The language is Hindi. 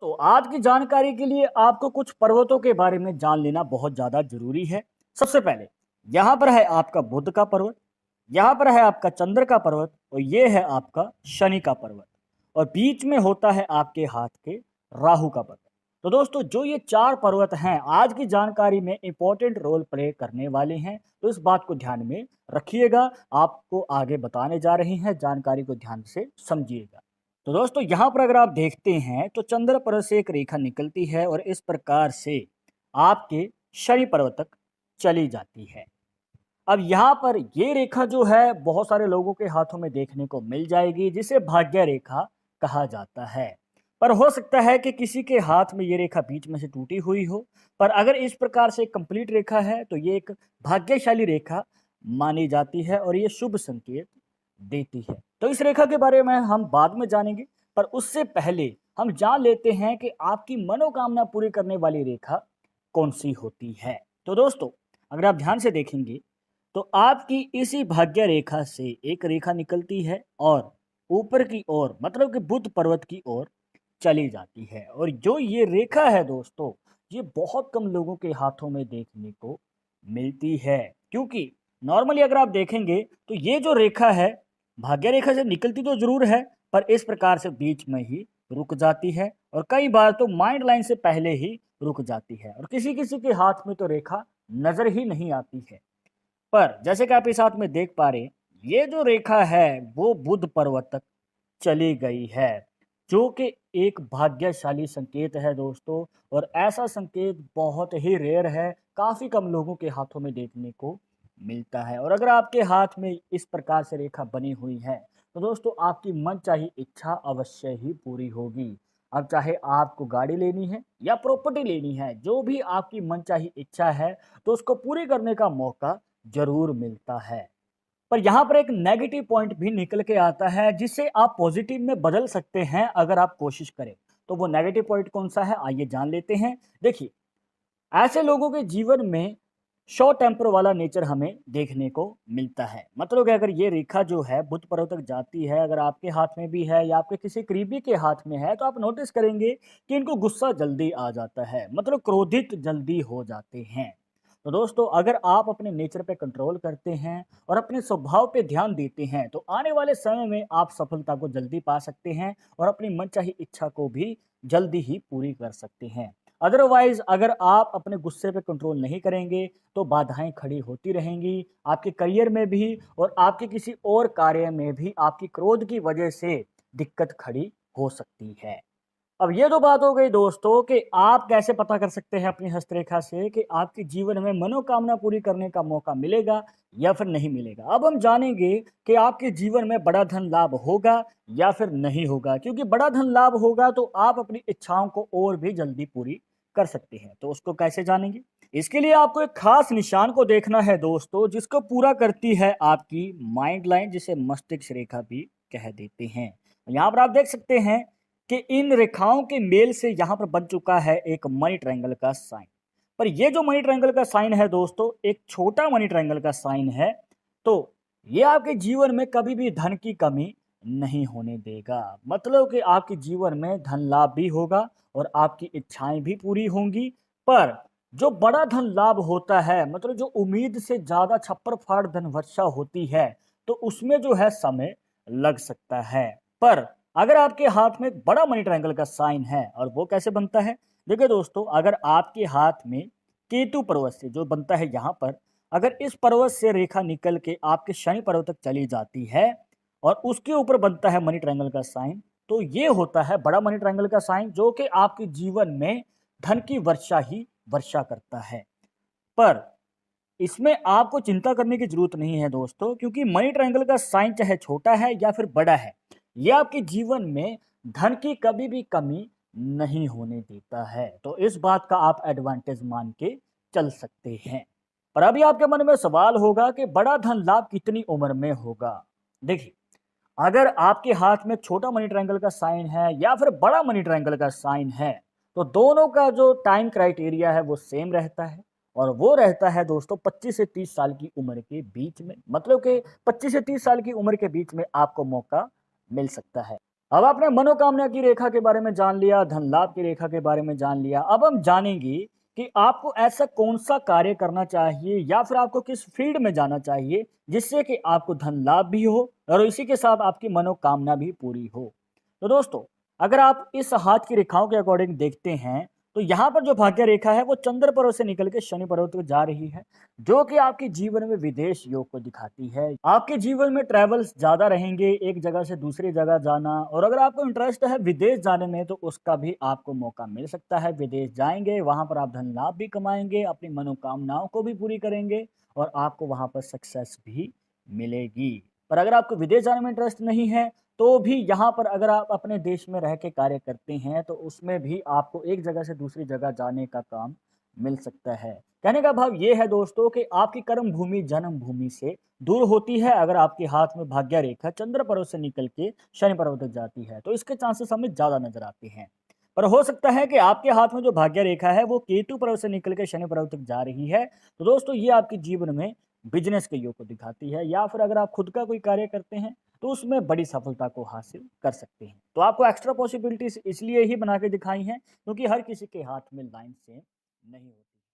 तो आज की जानकारी के लिए आपको कुछ पर्वतों के बारे में जान लेना बहुत ज़्यादा ज़रूरी है। सबसे पहले यहाँ पर है आपका बुध का पर्वत, यहाँ पर है आपका चंद्र का पर्वत और ये है आपका शनि का पर्वत और बीच में होता है आपके हाथ के राहु का पर्वत। तो दोस्तों जो ये चार पर्वत हैं आज की जानकारी में इंपॉर्टेंट रोल प्ले करने वाले हैं, तो इस बात को ध्यान में रखिएगा। आपको आगे बताने जा रहे हैं, जानकारी को ध्यान से समझिएगा। तो दोस्तों यहाँ पर अगर आप देखते हैं तो चंद्र पर्वत से एक रेखा निकलती है और इस प्रकार से आपके शनि पर्वत तक चली जाती है। अब यहाँ पर ये रेखा जो है बहुत सारे लोगों के हाथों में देखने को मिल जाएगी, जिसे भाग्य रेखा कहा जाता है। पर हो सकता है कि किसी के हाथ में ये रेखा बीच में से टूटी हुई हो, पर अगर इस प्रकार से कंप्लीट रेखा है तो ये एक भाग्यशाली रेखा मानी जाती है और ये शुभ संकेत देती है। तो इस रेखा के बारे में हम बाद में जानेंगे, पर उससे पहले हम जान लेते हैं कि आपकी मनोकामना पूरी करने वाली रेखा कौन सी होती है। तो दोस्तों अगर आप ध्यान से देखेंगे तो आपकी इसी भाग्य रेखा से एक रेखा निकलती है और ऊपर की ओर मतलब कि बुध पर्वत की ओर चली जाती है। और जो ये रेखा है दोस्तों, ये बहुत कम लोगों के हाथों में देखने को मिलती है, क्योंकि नॉर्मली अगर आप देखेंगे तो ये जो रेखा है भाग्य रेखा से निकलती तो जरूर है, पर इस प्रकार से बीच में ही रुक जाती है और कई बार तो माइंड लाइन से पहले ही रुक जाती है और किसी किसी के हाथ में तो रेखा नजर ही नहीं आती है। पर जैसे कि आप इस हाथ में देख पा रहे हैं, ये जो रेखा है वो बुध पर्वत तक चली गई है, जो कि एक भाग्यशाली संकेत है दोस्तों। और ऐसा संकेत बहुत ही रेयर है, काफी कम लोगों के हाथों में देखने को मिलता है। और अगर आपके हाथ में इस प्रकार से रेखा बनी हुई है तो दोस्तों आपकी मनचाही इच्छा अवश्य ही पूरी होगी। अब चाहे आपको गाड़ी लेनी है या प्रॉपर्टी लेनी है, जो भी आपकी मनचाही इच्छा है तो उसको पूरी करने का मौका जरूर मिलता है। पर यहाँ पर एक नेगेटिव पॉइंट भी निकल के आता है, जिसे आप पॉजिटिव में बदल सकते हैं अगर आप कोशिश करें। तो वो नेगेटिव पॉइंट कौन सा है, आइए जान लेते हैं। देखिए, ऐसे लोगों के जीवन में शॉर्ट टेम्पर वाला नेचर हमें देखने को मिलता है। मतलब कि अगर ये रेखा जो है बुध पर्वत तक जाती है, अगर आपके हाथ में भी है या आपके किसी करीबी के हाथ में है, तो आप नोटिस करेंगे कि इनको गुस्सा जल्दी आ जाता है, मतलब क्रोधित जल्दी हो जाते हैं। तो दोस्तों अगर आप अपने नेचर पे कंट्रोल करते हैं और अपने स्वभाव पे ध्यान देते हैं तो आने वाले समय में आप सफलता को जल्दी पा सकते हैं और अपनी मनचाही इच्छा को भी जल्दी ही पूरी कर सकते हैं। अदरवाइज अगर आप अपने गुस्से पे कंट्रोल नहीं करेंगे तो बाधाएं खड़ी होती रहेंगी आपके करियर में भी और आपके किसी और कार्य में भी आपकी क्रोध की वजह से दिक्कत खड़ी हो सकती है। अब ये तो बात हो गई दोस्तों कि आप कैसे पता कर सकते हैं अपनी हस्तरेखा से कि आपके जीवन में मनोकामना पूरी करने का मौका मिलेगा या फिर नहीं मिलेगा। अब हम जानेंगे कि आपके जीवन में बड़ा धन लाभ होगा या फिर नहीं होगा, क्योंकि बड़ा धन लाभ होगा तो आप अपनी इच्छाओं को और भी जल्दी पूरी कर सकते हैं। तो उसको कैसे जानेंगे, इसके लिए आपको एक खास निशान को देखना है दोस्तों, जिसको पूरा करती है आपकी माइंड लाइन, जिसे मस्तिष्क रेखा भी कह देते हैं। यहाँ पर आप देख सकते हैं कि इन रेखाओं के मेल से यहाँ पर बन चुका है एक मनी ट्रायंगल का साइन। पर ये जो मनी ट्रायंगल का साइन है दोस्तों, एक छोटा मनी ट्रायंगल का साइन है। तो ये आपके जीवन में कभी भी धन की कमी नहीं होने देगा। मतलब कि आपके जीवन में धन लाभ भी होगा और आपकी इच्छाएं भी पूरी होंगी। पर जो बड़ा धन लाभ होता है, मतलब जो उम्मीद से ज्यादा छप्पर फाड़ धन वर्षा होती है, तो उसमें जो है समय लग सकता है। पर अगर आपके हाथ में एक बड़ा मनी ट्रायंगल का साइन है, और वो कैसे बनता है, देखिए दोस्तों, अगर आपके हाथ में केतु पर्वत से जो बनता है यहाँ पर, अगर इस पर्वत से रेखा निकल के आपके शनि पर्वत तक चली जाती है और उसके ऊपर बनता है मनी ट्रायंगल का साइन, तो ये होता है बड़ा मनी ट्रायंगल का साइन, जो कि आपके जीवन में धन की वर्षा ही वर्षा करता है। पर इसमें आपको चिंता करने की जरूरत नहीं है दोस्तों, क्योंकि मनी ट्रायंगल का साइन चाहे छोटा है या फिर बड़ा है, यह आपके जीवन में धन की कभी भी कमी नहीं होने देता है। तो इस बात का आप एडवांटेज मान के चल सकते हैं। पर अभी आपके मन में सवाल होगा कि बड़ा धन लाभ कितनी उम्र में होगा। देखिए, अगर आपके हाथ में छोटा मनी ट्रायंगल का साइन है या फिर बड़ा मनी ट्रायंगल का साइन है, तो दोनों का जो टाइम क्राइटेरिया है वो सेम रहता है। और वो रहता है दोस्तों 25 से 30 साल की उम्र के बीच में। मतलब कि 25 से 30 साल की उम्र के बीच में आपको मौका मिल सकता है। अब आपने मनोकामना की रेखा के बारे में जान लिया, धन लाभ की रेखा के बारे में जान लिया। अब हम जानेंगे कि आपको ऐसा कौन-सा कार्य करना चाहिए या फिर आपको किस फ़ील्ड में जाना चाहिए, जिससे कि आपको धन लाभ भी हो और इसी के साथ आपकी मनोकामना भी पूरी हो। तो दोस्तों, अगर आप इस हाथ की रेखाओं के अकॉर्डिंग देखते हैं, तो यहाँ पर जो भाग्य रेखा है, वो चंद्र पर्वत से निकल के शनि पर्वत को जा रही है, जो कि आपके जीवन में विदेश योग को दिखाती है। आपके जीवन में ट्रैवल्स ज़्यादा रहेंगे, एक जगह से दूसरी जगह जाना, और अगर आपको इंटरेस्ट है विदेश जाने में, तो उसका भी आपको मौका मिल सकता है। विदेश जाएँगे, वहाँ पर आप धन लाभ भी कमाएँगे, अपनी मनोकामनाओं को भी पूरी करेंगे और आपको वहाँ पर सक्सेस भी मिलेगी। पर अगर आपको विदेश जाने में इंटरेस्ट नहीं है, तो भी यहाँ पर अगर आप अपने देश में रह के कार्य करते हैं, तो उसमें भी आपको एक जगह से दूसरी जगह जाने का काम मिल सकता है। कहने का भाव ये है दोस्तों कि आपकी कर्म भूमि जन्म भूमि से दूर होती है अगर आपके हाथ में भाग्य रेखा चंद्र पर्वत से निकल के शनि पर्वत तक जाती है, तो इसके चांसेस हमें ज़्यादा नज़र आते हैं। पर हो सकता है कि आपके हाथ में जो भाग्य रेखा है वो केतु पर्वत से निकल के शनि पर्वत तक जा रही है, तो दोस्तों ये आपके जीवन में बिज़नेस के योग को दिखाती है, या फिर अगर आप खुद का कोई कार्य करते हैं, तो उसमें बड़ी सफलता को हासिल कर सकते हैं। तो आपको एक्स्ट्रा पॉसिबिलिटीज़ इसलिए ही बना के दिखाई हैं, क्योंकि हर किसी के हाथ में लाइन सेम नहीं होती।